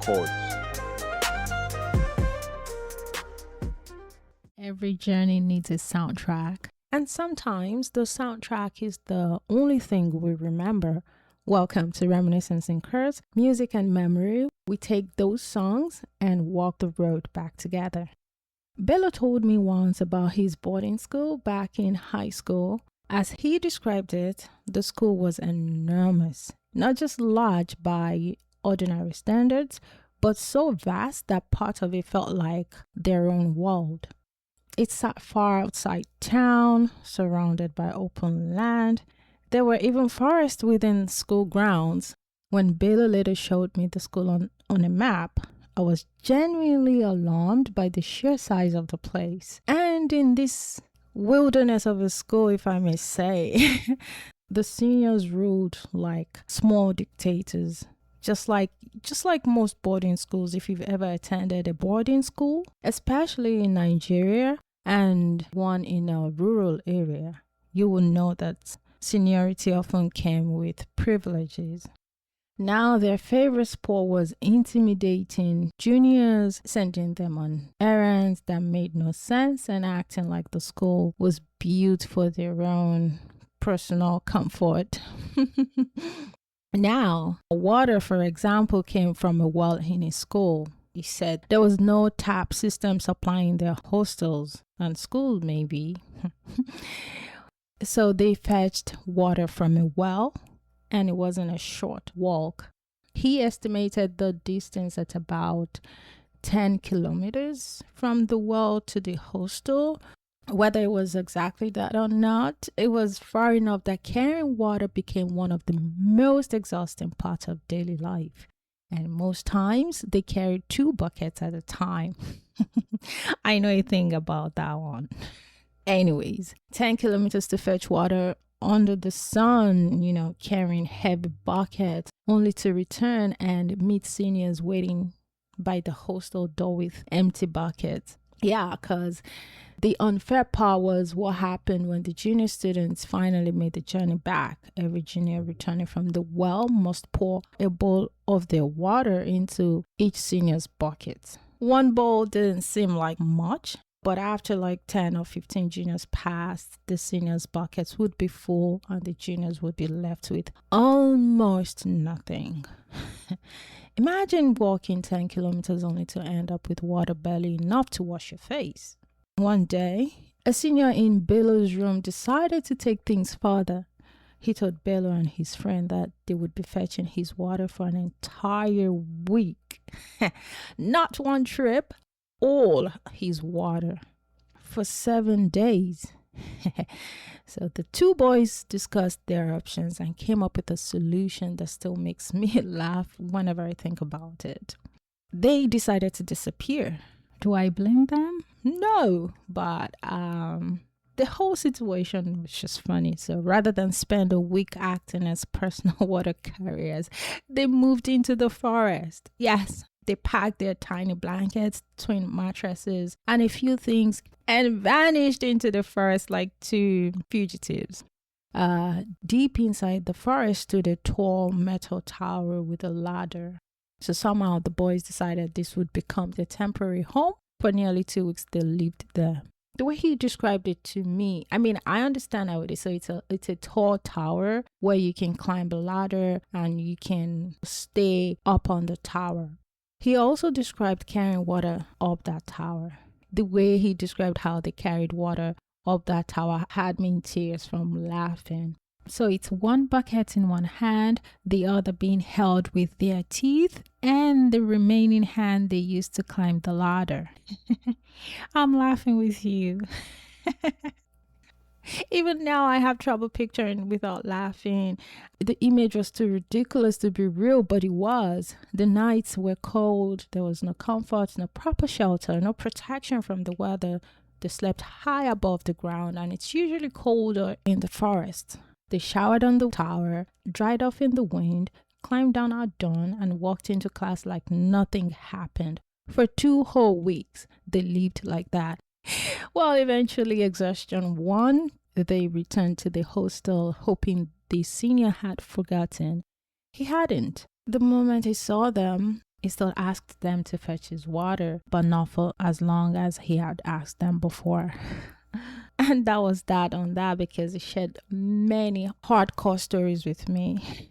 chords. Every journey needs a soundtrack, and sometimes the soundtrack is the only thing we remember. Welcome to Reminiscence in Curse, Music and Memory. We take those songs and walk the road back together. Bello told me once about his boarding school back in high school. As he described it, the school was enormous, not just large by ordinary standards, but so vast that part of it felt like their own world. It sat far outside town, surrounded by open land. There were even forests within school grounds. When Bello later showed me the school on a map, I was genuinely alarmed by the sheer size of the place. And in this wilderness of a school, if I may say, the seniors ruled like small dictators. Just like most boarding schools, if you've ever attended a boarding school, especially in Nigeria and one in a rural area, you will know that seniority often came with privileges. Now, their favorite sport was intimidating juniors, sending them on errands that made no sense, and acting like the school was built for their own personal comfort. Now, water, for example, came from a well in his school. He said there was no tap system supplying their hostels and school, maybe. So they fetched water from a well, and it wasn't a short walk. He estimated the distance at about 10 kilometers from the well to the hostel. Whether it was exactly that or not, it was far enough that carrying water became one of the most exhausting parts of daily life. And most times, they carried 2 buckets at a time. I know a thing about that one. Anyways, 10 kilometers to fetch water under the sun, carrying heavy buckets, only to return and meet seniors waiting by the hostel door with empty buckets. Yeah, because the unfair part was what happened when the junior students finally made the journey back. Every junior returning from the well must pour a bowl of their water into each senior's bucket. One bowl didn't seem like much, but after like 10 or 15 juniors passed, the seniors' buckets would be full and the juniors would be left with almost nothing. Imagine walking 10 kilometers only to end up with water barely enough to wash your face. One day, a senior in Bello's room decided to take things further. He told Bello and his friend that they would be fetching his water for an entire week. Not one trip, all his water for 7 days. So the 2 boys discussed their options and came up with a solution that still makes me laugh whenever I think about it. They decided to disappear. Do I blame them? No, but the whole situation was just funny. So rather than spend a week acting as personal water carriers, they moved into the forest. Yes, they packed their tiny blankets, twin mattresses, and a few things and vanished into the forest like 2 fugitives. Deep inside the forest stood a tall metal tower with a ladder. So somehow the boys decided this would become their temporary home. For nearly 2 weeks, they lived there. The way he described it to me, I understand how it is. So it's a tall tower where you can climb a ladder and you can stay up on the tower. He also described carrying water up that tower. The way he described how they carried water up that tower had me in tears from laughing. So it's 1 bucket in one hand, the other being held with their teeth, and the remaining hand they used to climb the ladder. I'm laughing with you. Even now, I have trouble picturing without laughing. The image was too ridiculous to be real, but it was. The nights were cold. There was no comfort, no proper shelter, no protection from the weather. They slept high above the ground, and it's usually colder in the forest. They showered on the tower, dried off in the wind, climbed down at dawn, and walked into class like nothing happened. For 2 whole weeks, they lived like that. Well, eventually exhaustion won. They returned to the hostel, hoping the senior had forgotten. He hadn't. The moment he saw them, He still asked them to fetch his water, but not for as long as he had asked them before. And that was that on that, because he shared many hardcore stories with me.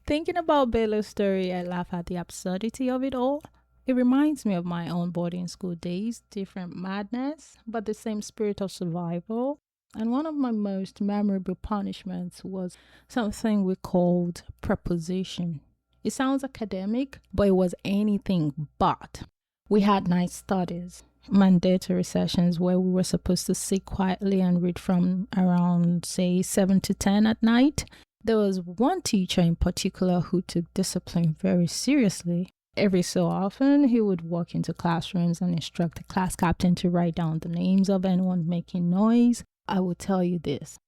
Thinking about Bello's story, I laugh at the absurdity of it all. It reminds me of my own boarding school days, different madness, but the same spirit of survival. And one of my most memorable punishments was something we called preposition. It sounds academic, but it was anything but. We had night studies, mandatory sessions where we were supposed to sit quietly and read from around, say, 7 to 10 at night. There was one teacher in particular who took discipline very seriously. Every so often, he would walk into classrooms and instruct the class captain to write down the names of anyone making noise. I will tell you this.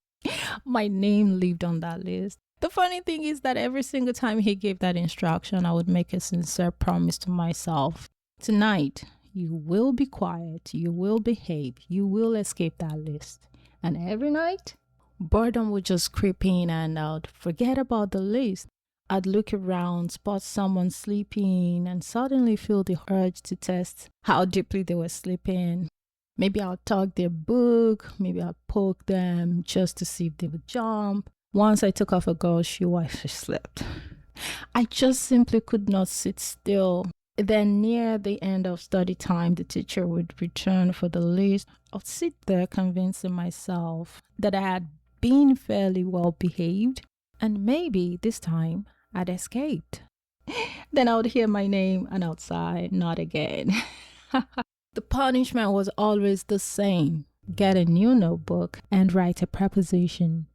My name lived on that list. The funny thing is that every single time he gave that instruction, I would make a sincere promise to myself. Tonight, you will be quiet, you will behave, you will escape that list. And every night, boredom would just creep in and I'd forget about the list. I'd look around, spot someone sleeping, and suddenly feel the urge to test how deeply they were sleeping. Maybe I'll tug their book, maybe I'll poke them just to see if they would jump. Once I took off a girl's shoe while she slept. I just simply could not sit still. Then near the end of study time, the teacher would return for the list. I'd sit there convincing myself that I had been fairly well behaved, and maybe this time I'd escaped. Then I would hear my name and outside, not again. The punishment was always the same. Get a new notebook and write a preposition.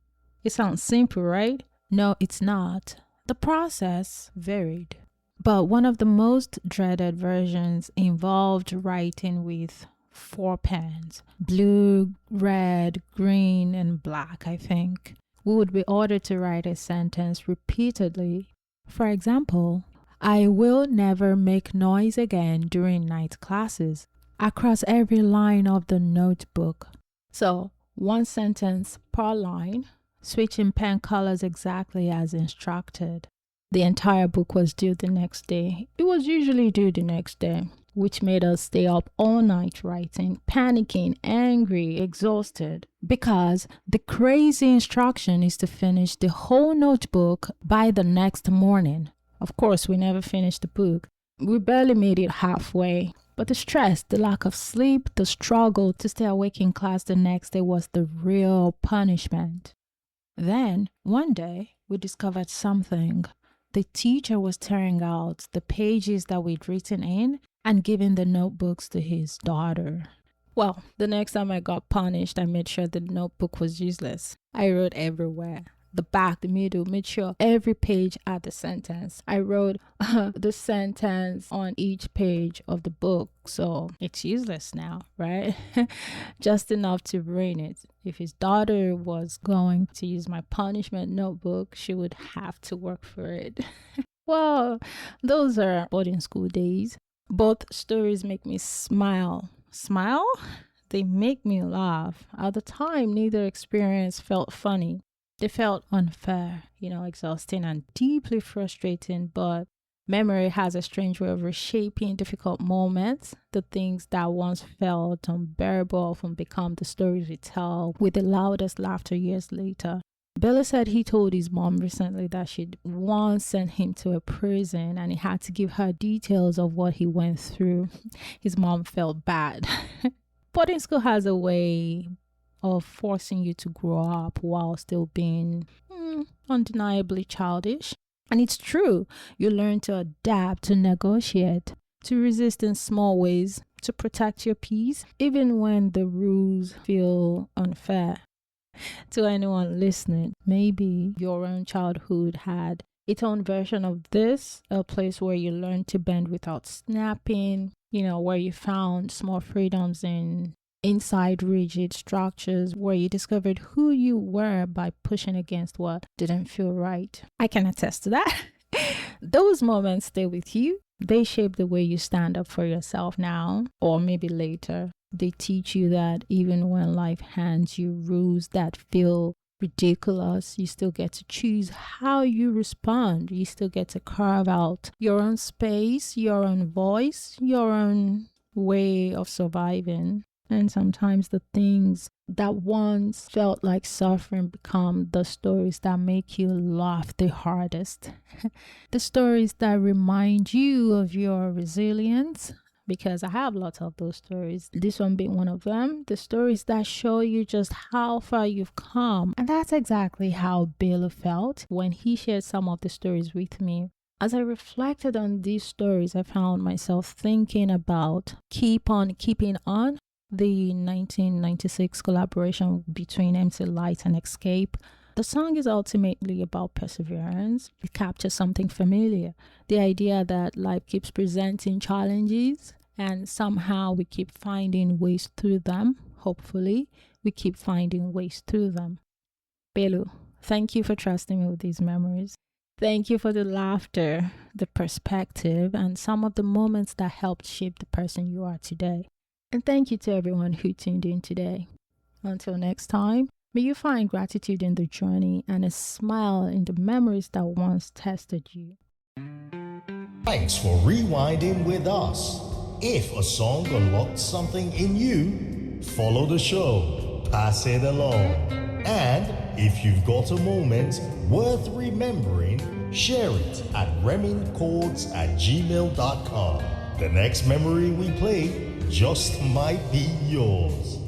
It sounds simple, right? No, it's not. The process varied. But one of the most dreaded versions involved writing with 4 pens. Blue, red, green, and black, I think. We would be ordered to write a sentence repeatedly. For example, I will never make noise again during night classes, across every line of the notebook. So, one sentence per line, switching pen colors exactly as instructed. The entire book was due the next day. It was usually due the next day, which made us stay up all night writing, panicking, angry, exhausted, because the crazy instruction is to finish the whole notebook by the next morning. Of course, we never finished the book. We barely made it halfway. But the stress, the lack of sleep, the struggle to stay awake in class the next day was the real punishment. Then, one day, we discovered something. The teacher was tearing out the pages that we'd written in and giving the notebooks to his daughter. Well, the next time I got punished, I made sure the notebook was useless. I wrote everywhere. The back, the middle, made sure every page had the sentence. I wrote the sentence on each page of the book, so it's useless now, right? Just enough to ruin it. If his daughter was going to use my punishment notebook, she would have to work for it. Well, those are boarding school days. Both stories make me smile. Smile? They make me laugh. At the time, neither experience felt funny. They felt unfair, exhausting and deeply frustrating, but memory has a strange way of reshaping difficult moments. The things that once felt unbearable often become the stories we tell with the loudest laughter years later. Bello said he told his mom recently that she'd once sent him to a prison and he had to give her details of what he went through. His mom felt bad. Boarding school has a way of forcing you to grow up while still being undeniably childish. And it's true. You learn to adapt, to negotiate, to resist in small ways, to protect your peace, even when the rules feel unfair. To anyone listening, maybe your own childhood had its own version of this, a place where you learned to bend without snapping, where you found small freedoms inside rigid structures, where you discovered who you were by pushing against what didn't feel right. I can attest to that. Those moments stay with you. They shape the way you stand up for yourself now, or maybe later. They teach you that even when life hands you rules that feel ridiculous, you still get to choose how you respond. You still get to carve out your own space, your own voice, your own way of surviving. And sometimes the things that once felt like suffering become the stories that make you laugh the hardest. The stories that remind you of your resilience, because I have lots of those stories. This one being one of them. The stories that show you just how far you've come. And that's exactly how Bello felt when he shared some of the stories with me. As I reflected on these stories, I found myself thinking about Keep On Keepin On, the 1996 collaboration between MC Lyte and Xscape. The song is ultimately about perseverance. It captures something familiar, the idea that life keeps presenting challenges and somehow we keep finding ways through them. Hopefully, we keep finding ways through them. Bello, thank you for trusting me with these memories. Thank you for the laughter, the perspective, and some of the moments that helped shape the person you are today. And thank you to everyone who tuned in today. Until next time, may you find gratitude in the journey and a smile in the memories that once tested you. Thanks for rewinding with us. If a song unlocked something in you, follow the show, pass it along. And if you've got a moment worth remembering, share it at reminchords@gmail.com. The next memory we play just might be yours.